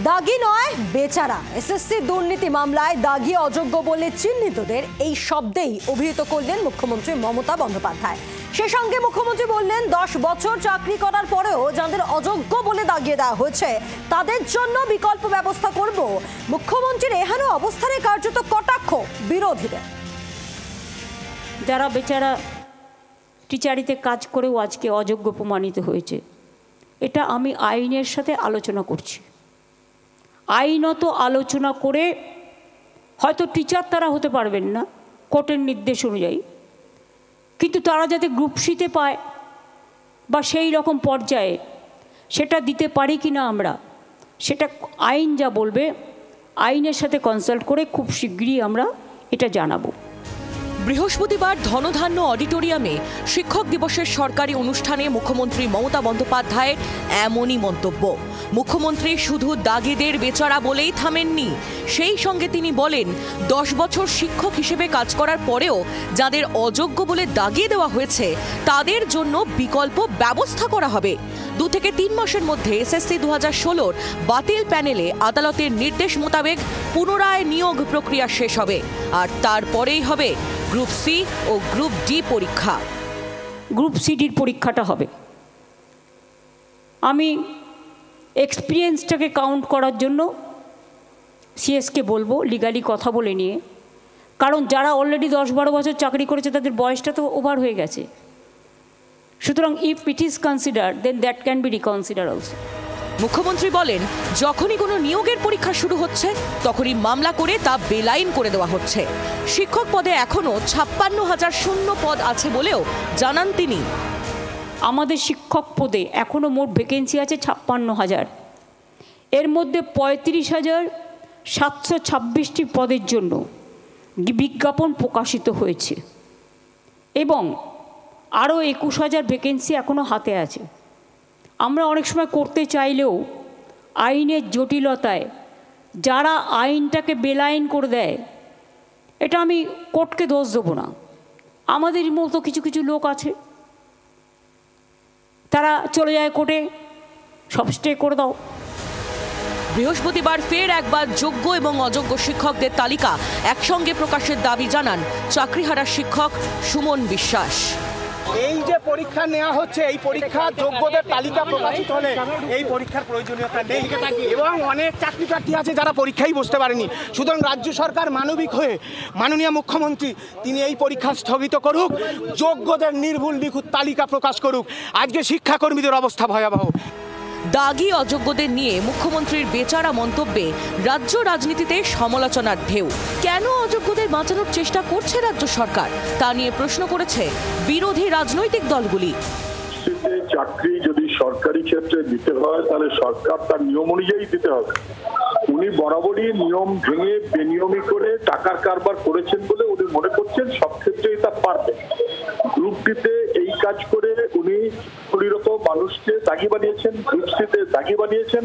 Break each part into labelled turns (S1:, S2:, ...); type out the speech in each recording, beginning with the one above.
S1: দাগি নয় বেচারা। এসএসসি দুর্নীতি মামলায় দাগি অযোগ্য বলে চিহ্নিতদের এই শব্দেই অভিহিত করলেন মুখ্যমন্ত্রী মমতা বন্দ্যোপাধ্যায়। সে সঙ্গে মুখ্যমন্ত্রী বললেন 10 বছর চাকরি করার পরেও যাদের অযোগ্য বলে দাগিয়ে দেওয়া হয়েছে তাদের জন্য বিকল্প ব্যবস্থা করব। মুখ্যমন্ত্রীর এহেন অবস্থানে কার্যত কটাক্ষ বিরোধীদের।
S2: যারা বেচারা টিচারিতে কাজ করেও আজকে অযোগ্য প্রমাণিত হয়েছে, এটা আমি আইনের সাথে আলোচনা করছি। আইনত আলোচনা করে হয়তো টিচার তারা হতে পারবেন না কোর্টের নির্দেশ অনুযায়ী, কিন্তু তারা যাতে গ্রুপ সিতে পায় বা সেই রকম পর্যায়ে সেটা দিতে পারি কি না আমরা, সেটা আইন যা বলবে আইনের সাথে কনসাল্ট করে খুব শীঘ্রই আমরা এটা জানাবো।
S3: বৃহস্পতিবার ধনধান্য অডিটোরিয়ামে শিক্ষক দিবসের সরকারি অনুষ্ঠানে মুখ্যমন্ত্রী মমতা বন্দ্যোপাধ্যায়ের এমনই মন্তব্য। মুখ্যমন্ত্রী শুধু দাগিদের বেচারা বলেই থামেননি, সেই সঙ্গে তিনি বলেন 10 বছর শিক্ষক হিসেবে কাজ করার পরেও যাদের অযোগ্য বলে দাগিয়ে দেওয়া হয়েছে তাদের জন্য বিকল্প ব্যবস্থা করা হবে। 2 থেকে 3 মাসের মধ্যে এসএসসি 2016 বাতিল প্যানেলে আদালতের নির্দেশ মোতাবেক পুনরায় নিয়োগ প্রক্রিয়া শেষ হবে, আর তারপরেই হবে গ্রুপ সি ও গ্রুপ ডি পরীক্ষা।
S2: গ্রুপ সিডির পরীক্ষাটা হবে। আমি এক্সপিরিয়েন্সটাকে কাউন্ট করার জন্য সিএসকে বলবো লিগালি কথা বলে নিয়ে, কারণ যারা অলরেডি 10-12 বছর চাকরি করেছে তাদের বয়সটা তো ওভার হয়ে গেছে। সুতরাং if it is consider then that can be reconsider also.
S3: মুখ্যমন্ত্রী বলেন যখনই কোনো নিয়োগের পরীক্ষা শুরু হচ্ছে তখনই মামলা করে তা বেলাইন করে দেওয়া হচ্ছে। শিক্ষক পদে এখনও 56,000 শূন্য পদ আছে বলেও জানান তিনি।
S2: আমাদের শিক্ষক পদে এখনও মোট ভ্যাকেন্সি আছে 56,000। এর মধ্যে 35,726টি পদের জন্য বিজ্ঞাপন প্রকাশিত হয়েছে এবং আরও 21,000 ভ্যাকেন্সি এখনও হাতে আছে। আমরা অনেক সময় করতে চাইলেও আইনের জটিলতায় যারা আইনটাকে বেলাইন করে দেয়, এটা আমি কোর্টকে দোষ দেবো না, আমাদের মতো কিছু কিছু লোক আছে তারা চলে যায় কোর্টে, সব স্টে করে দাও।
S3: বৃহস্পতিবার ফের একবার যোগ্য এবং অযোগ্য শিক্ষকদের তালিকা একসঙ্গে প্রকাশের দাবি জানান চাকরিহারা শিক্ষক সুমন বিশ্বাস।
S4: এই যে পরীক্ষা নেওয়া হচ্ছে, এই পরীক্ষা যোগ্যদের তালিকা প্রকাশিত হলে এই পরীক্ষার প্রয়োজনীয়তা নেই এবং অনেক চাকরি প্রার্থী আছে যারা পরীক্ষাই বসতে পারেনি। সুতরাং রাজ্য সরকার মানবিক হয়ে মাননীয় মুখ্যমন্ত্রী তিনি এই পরীক্ষা স্থগিত করুক, যোগ্যদের নির্ভুল নিখুঁত তালিকা প্রকাশ করুক। আজকে শিক্ষাকর্মীদের অবস্থা ভয়াবহ।
S3: দাগি অযোগ্যদের নিয়ে মুখ্যমন্ত্রীর বেচারা মন্তব্যে রাজ্য রাজনীতিতে সমালোচনার ঢেউ। কেন অযোগ্যদের বাঁচানোর চেষ্টা করছে রাজ্য সরকার তা নিয়ে প্রশ্ন করেছে বিরোধী রাজনৈতিক দলগুলি।
S5: চাকরি যদি সরকারি ক্ষেত্রে দিতে হয় তাহলে সরকার তার নিয়ম অনুযায়ী দিতে হবে। উনি বরাবরই নিয়ম ভেঙে বেনিয়মি করে টাকার কারবার করেছেন বলে উনি মনে করছেন সব ক্ষেত্রেই তা পারবে। গ্রুপ ডিতে এই কাজ করে উনি কুড়ি রকম মানুষকে দাগি বানিয়েছেন, গ্রুপ সিতে দাগি বানিয়েছেন।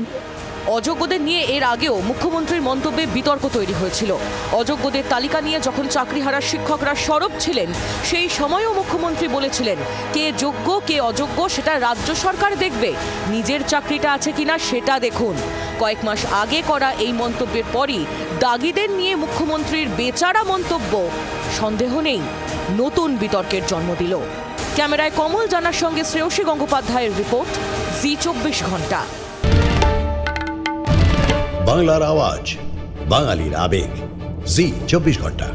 S3: অযোগ্যদের নিয়ে এর আগেও মুখ্যমন্ত্রীর মন্তব্যে বিতর্ক তৈরি হয়েছিল। অযোগ্যদের তালিকা নিয়ে যখন চাকরিহারা শিক্ষকরা সরব ছিলেন সেই সময়ও মুখ্যমন্ত্রী বলেছিলেন কে যোগ্য কে অযোগ্য সেটা রাজ্য সরকার দেখবে, নিজের চাকরিটা আছে কিনা সেটা দেখুন। কয়েক মাস আগে করা এই মন্তব্যের পরই দাগিদের নিয়ে মুখ্যমন্ত্রীর বেচারা মন্তব্য সন্দেহ নেই নতুন বিতর্কের জন্ম দিল। ক্যামেরায় কমল জানার সঙ্গে শ্রেয়সী গঙ্গোপাধ্যায়ের রিপোর্ট, জি 24 ঘন্টা।
S6: বাংলার আওয়াজ, বাঙালির আবেগ, জি 24 ঘন্টা।